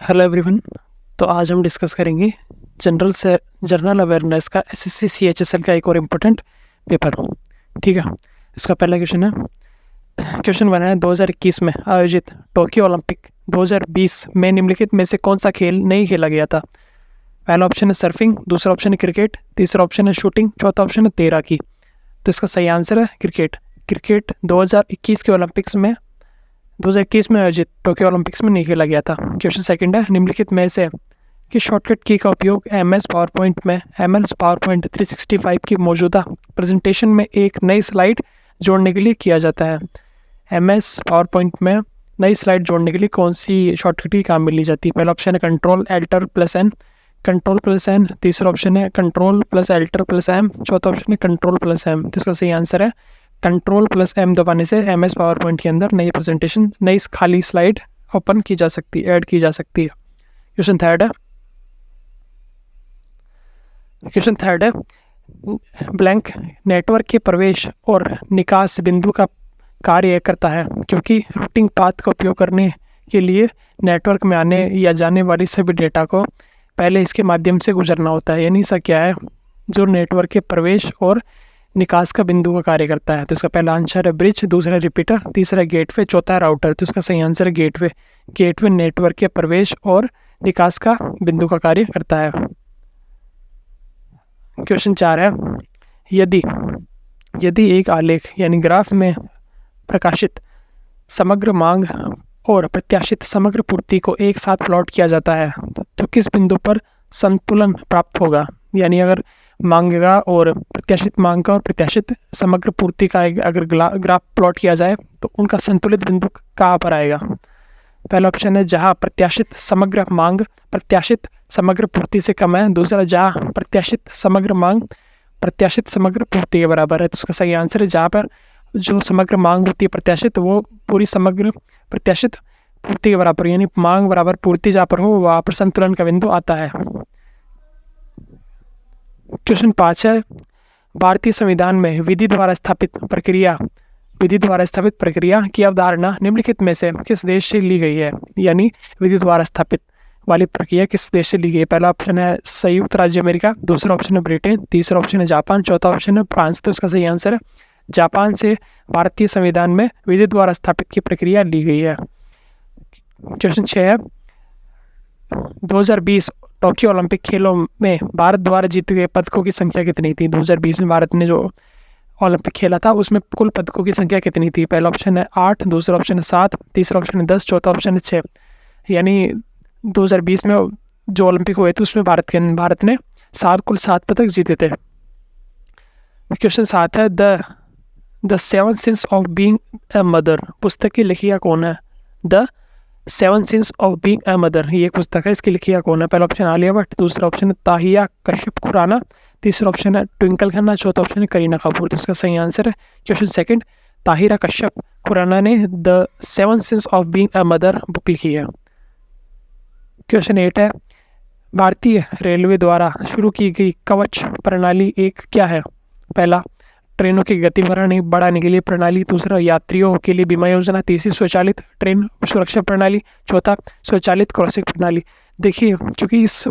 Hello everyone. तो आज हम डिस्कस करेंगे जनरल अवेयरनेस का एसएससी सीएचएसएल का एक और इम्पोर्टेंट पेपर। ठीक है, इसका पहला क्वेश्चन है। क्वेश्चन बना है 2021 में आयोजित टोक्यो ओलंपिक 2020 में निम्नलिखित में से कौन सा खेल नहीं खेला गया था। पहला ऑप्शन है सर्फिंग, दूसरा ऑप्शन है क्रिकेट, तीसरा ऑप्शन है शूटिंग, चौथा ऑप्शन है तैराकी। तो इसका सही आंसर है क्रिकेट। क्रिकेट 2021 के ओलंपिक्स में 2021 में आयोजित टोक्यो ओलंपिक्स में नहीं खेला गया था। क्वेश्चन सेकंड है, निम्नलिखित में से किस शॉर्टकट की का उपयोग एमएस पावरपॉइंट 365 की मौजूदा प्रेजेंटेशन में एक नई स्लाइड जोड़ने के लिए किया जाता है। एमएस पावरपॉइंट में नई स्लाइड जोड़ने के लिए कौन सी शॉर्टकट की काम मिली जाती है। पहला ऑप्शन है कंट्रोल+N, तीसरा ऑप्शन है कंट्रोल+Alt+M, चौथा ऑप्शन है कंट्रोल+M। तो इसका सही आंसर है कंट्रोल+M दबाने से एमएस पावर पॉइंट के अंदर नई प्रेजेंटेशन, नई खाली स्लाइड ओपन की जा सकती है, ऐड की जा सकती है। क्वेश्चन थर्ड है ब्लैंक नेटवर्क के प्रवेश और निकास बिंदु का कार्य करता है, क्योंकि रूटिंग पाथ का उपयोग करने के लिए नेटवर्क में आने या जाने वाली सभी डेटा को पहले इसके माध्यम से गुजरना होता है। यानी ऐसा क्या है जो नेटवर्क के प्रवेश और निकास का बिंदु का कार्य करता है। तो इसका पहला आंसर है ब्रिज, दूसरा रिपीटर, तीसरा गेटवे, चौथा राउटर। तो इसका सही आंसर है गेटवे। गेटवे नेटवर्क के प्रवेश और निकास का बिंदु का कार्य करता है। क्वेश्चन 4 है, यदि एक आलेख यानी ग्राफ में प्रकाशित समग्र मांग और प्रत्याशित समग्र पूर्ति को एक साथ प्लॉट किया जाता है तो किस बिंदु पर संतुलन प्राप्त होगा। यानी अगर मांग का और प्रत्याशित मांग का और प्रत्याशित समग्र पूर्ति का अगर ग्राफ प्लॉट किया जाए तो उनका संतुलित बिंदु कहाँ पर आएगा। पहला ऑप्शन है जहाँ प्रत्याशित समग्र मांग प्रत्याशित समग्र पूर्ति से कम है, दूसरा जहाँ प्रत्याशित समग्र मांग प्रत्याशित समग्र पूर्ति के बराबर है। तो उसका सही आंसर है जहाँ पर जो समग्र मांग होती है प्रत्याशित, वो पूरी समग्र प्रत्याशित पूर्ति के बराबर, यानी मांग बराबर पूर्ति जहाँ पर हो वहाँ पर संतुलन का बिंदु आता है। क्वेश्चन 5 है, भारतीय संविधान में विधि द्वारा स्थापित प्रक्रिया की अवधारणा निम्नलिखित में से किस देश से ली गई है। यानी विधि द्वारा स्थापित वाली प्रक्रिया किस देश से ली गई है। पहला ऑप्शन है संयुक्त राज्य अमेरिका, दूसरा ऑप्शन है ब्रिटेन, तीसरा ऑप्शन है जापान, चौथा ऑप्शन है फ्रांस। तो इसका सही आंसर है जापान से भारतीय संविधान में विधि द्वारा स्थापित की प्रक्रिया ली गई है। क्वेश्चन 6 है, 2020 टोक्यो ओलंपिक खेलों में भारत द्वारा जीते गए पदकों की संख्या कितनी थी। 2020 में भारत ने जो ओलंपिक खेला था उसमें कुल पदकों की संख्या कितनी थी। पहला ऑप्शन है 8, दूसरा ऑप्शन है 7, तीसरा ऑप्शन है 10, चौथा ऑप्शन है 6। यानी 2020 में जो ओलंपिक हुए थे उसमें भारत ने कुल 7 पदक जीते थे। क्वेश्चन 7 है, the 7 since of being a mother पुस्तक की लिखिया कौन है। The 7 since of being a mother ये एक पुस्तक है, इसकी लिखिया कौन है। पहला ऑप्शन आलिया भट्ट, दूसरा ऑप्शन है ताहिया कश्यप खुराना, तीसरा ऑप्शन है ट्विंकल खन्ना, चौथा ऑप्शन है करीना कपूर। तो इसका सही आंसर है क्वेश्चन सेकंड, ताहिरा कश्यप खुराना ने the 7 since of being a mother book लिखी है। क्वेश्चन 8 है, भारतीय रेलवे द्वारा शुरू की गई कवच प्रणाली एक क्या है। पहला ट्रेनों की गति बढ़ाने के लिए प्रणाली, दूसरा यात्रियों के लिए बीमा योजना, तीसरी स्वचालित ट्रेन सुरक्षा प्रणाली, चौथा स्वचालित क्रॉसिंग प्रणाली। देखिए क्योंकि इस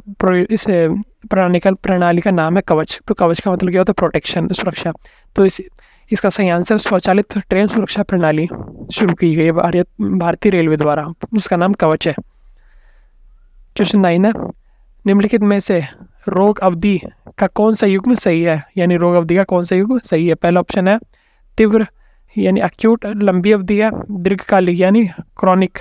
प्रणाली का नाम है कवच, तो कवच का मतलब क्या होता है प्रोटेक्शन, सुरक्षा। तो इसका सही आंसर स्वचालित ट्रेन सुरक्षा प्रणाली शुरू की गई है भारतीय रेलवे द्वारा, जिसका नाम कवच है। क्वेश्चन 9 है, निम्नलिखित में से रोग अवधि का कौन सा युग्म सही है। यानी रोग अवधि का कौन सा युग्म सही है। पहला ऑप्शन है तीव्र यानी एक्यूट लंबी अवधि है, दीर्घकालिक यानी क्रॉनिक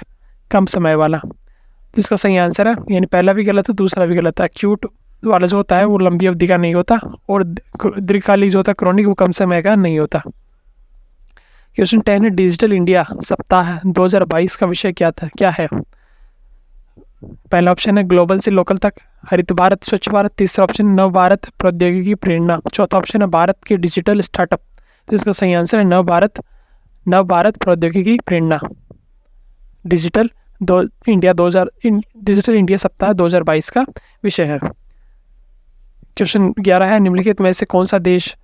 कम समय वाला। तो इसका सही आंसर है, यानी पहला भी गलत है दूसरा भी गलत है। एक्यूट वाला जो होता है वो लंबी अवधि का नहीं होता और दीर्घकालिक जो होता है क्रॉनिक वो कम समय का नहीं होता। क्वेश्चन 10 है, डिजिटल इंडिया सप्ताह 2022 का विषय क्या है। पहला ऑप्शन है ग्लोबल से लोकल तक, हरित भारत, स्वच्छ भारत, तीसरा ऑप्शन है नव भारत प्रौद्योगिकी प्रेरणा, चौथा ऑप्शन है भारत के डिजिटल स्टार्टअप। तो इसका सही आंसर है नव भारत प्रौद्योगिकी प्रेरणा। डिजिटल इंडिया सप्ताह 2022 का विषय है। क्वेश्चन 11 है, निम्नलिखित में से कौन सा देश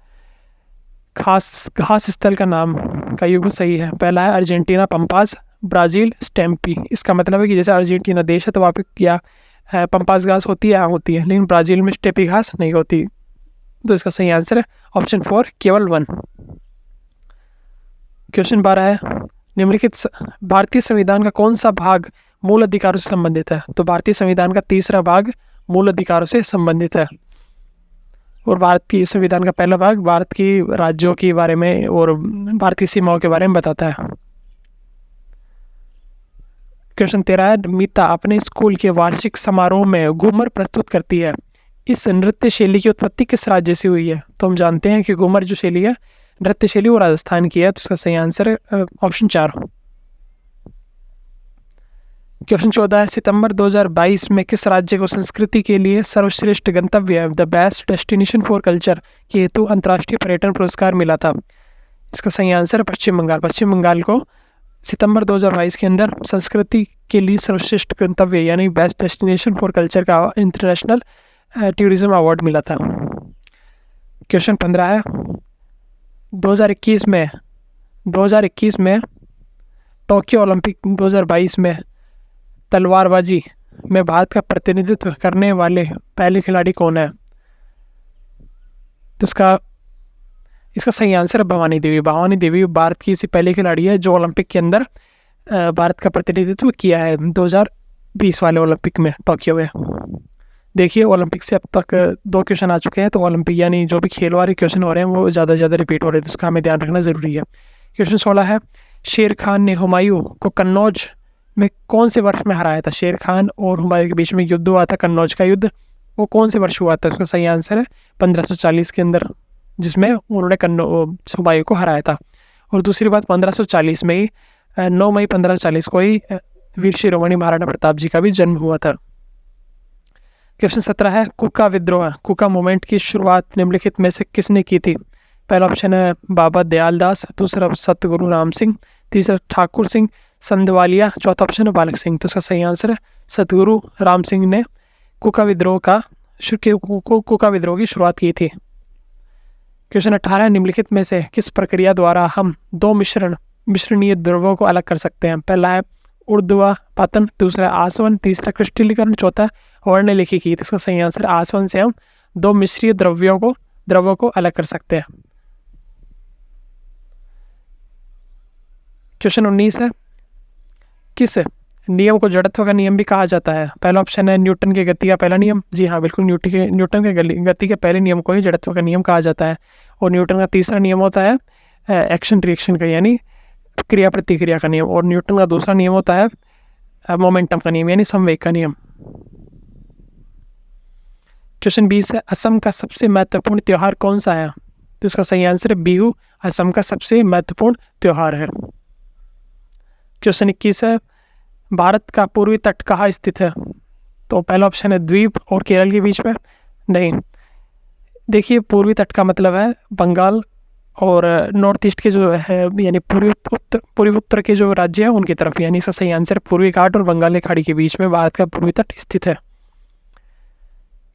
घास स्थल का नाम का युग्म सही है। पहला है अर्जेंटीना पंपास, ब्राज़ील स्टेम्पी। इसका मतलब है कि जैसे अर्जेंटीना देश है तो वहाँ पे क्या पंपास घास होती है, हाँ होती है, लेकिन ब्राज़ील में स्टेपी घास नहीं होती। तो इसका सही आंसर है ऑप्शन 4 केवल 1। क्वेश्चन 12 है, निम्नलिखित भारतीय संविधान का कौन सा भाग मूल अधिकारों से संबंधित है? तो भारतीय संविधान का तीसरा भाग मूल अधिकारों से संबंधित है। और भारतीय संविधान का पहला भाग भारत की राज्यों के बारे में और भारतीय सीमाओं के बारे में बताता है। क्वेश्चन 13 है, मीता अपने स्कूल के वार्षिक समारोह में घूमर प्रस्तुत करती है। इस नृत्य शैली की उत्पत्ति किस राज्य से हुई है? तो हम जानते हैं कि घूमर जो शैली है, नृत्य शैली, वो राजस्थान की है। तो इसका सही आंसर है ऑप्शन 4। क्वेश्चन 14 है, सितंबर 2022 में किस राज्य को संस्कृति के लिए सर्वश्रेष्ठ गंतव्य the best destination for culture के हेतु अंतर्राष्ट्रीय पर्यटन पुरस्कार मिला था? इसका सही आंसर है पश्चिम बंगाल। पश्चिम बंगाल को सितंबर 2022 के अंदर संस्कृति के लिए सर्वश्रेष्ठ गंतव्य यानी बेस्ट डेस्टिनेशन फॉर कल्चर का इंटरनेशनल टूरिज्म अवार्ड मिला था। क्वेश्चन 15 है, 2021 में टोक्यो ओलंपिक 2022 में तलवारबाजी में भारत का प्रतिनिधित्व करने वाले पहले खिलाड़ी कौन है? तो इसका सही आंसर है भवानी देवी। भवानी देवी भारत की ऐसी पहली खिलाड़ी है जो ओलंपिक के अंदर भारत का प्रतिनिधित्व किया है 2020 वाले ओलंपिक में टोक्यो में। देखिए ओलंपिक से अब तक 2 क्वेश्चन आ चुके हैं, तो ओलंपिक यानी जो भी खेल वाले क्वेश्चन हो रहे हैं वो ज़्यादा से ज़्यादा रिपीट हो रहे हैं, तो उसका हमें ध्यान रखना ज़रूरी है। क्वेश्चन 16 है, शेर खान ने हुमायूं को कन्नौज में कौन से वर्ष में हराया था? शेर खान और हुमायूं के बीच में युद्ध हुआ था, कन्नौज का युद्ध, वो कौन से वर्ष हुआ था? उसका सही आंसर है 1540 के अंदर, जिसमें उन्होंने हुमायूं को हराया था। और दूसरी बात 1540 में ही 9 मई 1540 को ही वीर शिरोमणि महाराणा प्रताप जी का भी जन्म हुआ था। क्वेश्चन 17 है, कुका विद्रोह, कुका मूवमेंट की शुरुआत निम्नलिखित में से किसने की थी? पहला ऑप्शन है बाबा दयाल दास, दूसरा सतगुरु राम सिंह, तीसरा ठाकुर सिंह संधवालिया, चौथा ऑप्शन है बालक सिंह। तो इसका सही आंसर है सतगुरु राम सिंह ने कुका विद्रोह की शुरुआत की थी। क्वेश्चन 18, निम्नलिखित में से किस प्रक्रिया द्वारा हम 2 मिश्रणीय द्रव्यों को अलग कर सकते हैं? पहला है ऊर्ध्वपातन, दूसरा आसवन, तीसरा क्रिस्टलीकरण, चौथा वर्णलेखिकी। तो इसका सही आंसर आसवन से हम 2 मिश्रीय द्रव्यों को अलग कर सकते हैं। क्वेश्चन 19 है, किस नियम को जड़त्व का नियम भी कहा जाता है? पहला ऑप्शन है न्यूटन के गति का पहला नियम। जी हाँ, बिल्कुल, न्यूटन के गति के पहले नियम को ही जड़त्व का नियम कहा जाता है। और न्यूटन का तीसरा नियम होता है एक्शन रिएक्शन का यानी क्रिया प्रतिक्रिया का नियम। और न्यूटन का दूसरा नियम होता है मोमेंटम का नियम यानी संवेग का नियम। क्वेश्चन 20 है, असम का सबसे महत्वपूर्ण त्यौहार कौन सा है? तो इसका सही आंसर है बिहू, असम का सबसे महत्वपूर्ण त्यौहार है। क्वेश्चन 21 है, भारत का पूर्वी तट कहाँ स्थित है? तो पहला ऑप्शन है द्वीप और केरल के बीच में। नहीं, देखिए पूर्वी तट का मतलब है बंगाल और नॉर्थ ईस्ट के जो है यानी पूर्वी उत्तर के जो राज्य हैं उनकी तरफ, यानी इसका सही आंसर पूर्वी घाट और बंगाल की खाड़ी के बीच में भारत का पूर्वी तट स्थित है।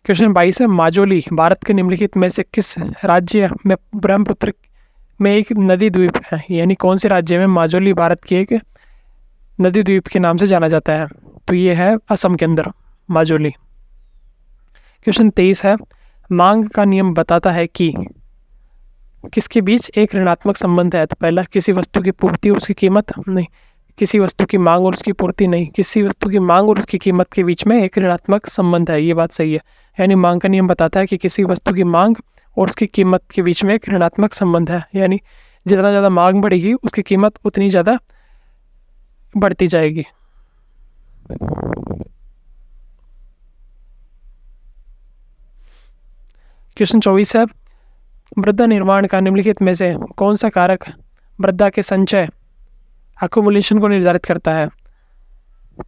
क्वेश्चन 22 है, माजुली भारत के निम्नलिखित में से किस राज्य में ब्रह्मपुत्र में एक नदी द्वीप है? यानी कौन से राज्य में माजुली भारत के एक नदी द्वीप के नाम से जाना जाता है? तो ये है असम के अंदर माजुली। क्वेश्चन 23 है, मांग का नियम बताता है कि किसके बीच एक ऋणात्मक संबंध है? तो पहला किसी वस्तु की पूर्ति और उसकी कीमत, नहीं, किसी वस्तु की मांग और उसकी पूर्ति, नहीं, किसी वस्तु की मांग और उसकी कीमत के बीच में एक ऋणात्मक संबंध है। ये बात सही है, यानी मांग का नियम बताता है कि किसी वस्तु की मांग और उसकी कीमत के बीच में एक ऋणात्मक संबंध है, यानी जितना ज़्यादा मांग बढ़ेगी उसकी कीमत उतनी ज़्यादा बढ़ती जाएगी। क्वेश्चन 24 है, मृदा निर्माण का निम्नलिखित में से कौन सा कारक मृदा के संचय अक्युमुलेशन को निर्धारित करता है?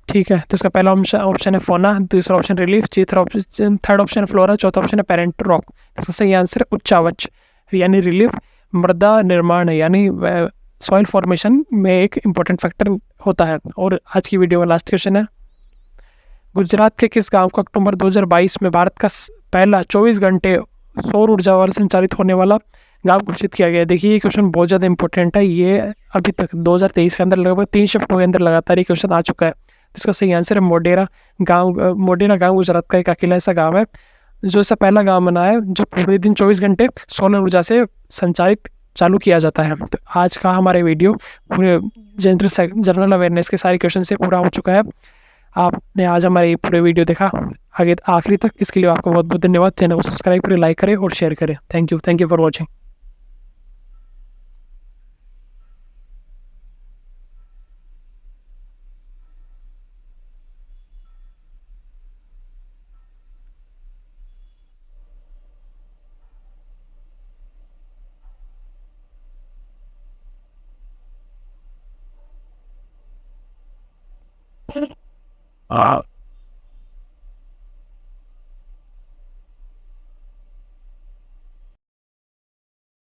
ठीक है, तो इसका पहला ऑप्शन है फौना, दूसरा option relief, third option flora, चौथा ऑप्शन है पेरेंट रॉक। तो सही आंसर है उच्चावच यानी रिलीफ मृदा निर्माण यानी सॉइल फॉर्मेशन में एक इम्पोर्टेंट फैक्टर होता है। और आज की वीडियो का लास्ट क्वेश्चन है, गुजरात के किस गांव को अक्टूबर 2022 में भारत का पहला 24 घंटे सौर ऊर्जा वाला संचालित होने वाला गांव घोषित किया गया है। देखिए ये क्वेश्चन बहुत ज़्यादा इंपॉर्टेंट है। ये अभी तक 2023 के अंदर लगभग 3 शिफ्टों के अंदर लगातार ये क्वेश्चन आ चुका है। तो इसका सही आंसर है मोढेरा गाँव। मोढेरा गाँव गुजरात का एक अकेला ऐसा गाँव है जो ऐसा पहला गाँव बना है जो पूरे दिन 24 घंटे सोलर ऊर्जा से संचालित चालू किया जाता है। तो आज का हमारे वीडियो पूरे जनरल अवेयरनेस के सारे क्वेश्चन से पूरा हो चुका है। आपने आज हमारे पूरे वीडियो देखा आगे आखिरी तक, इसके लिए आपको बहुत बहुत धन्यवाद। चैनल को सब्सक्राइब करें, लाइक करें और शेयर करें। Thank you for watching.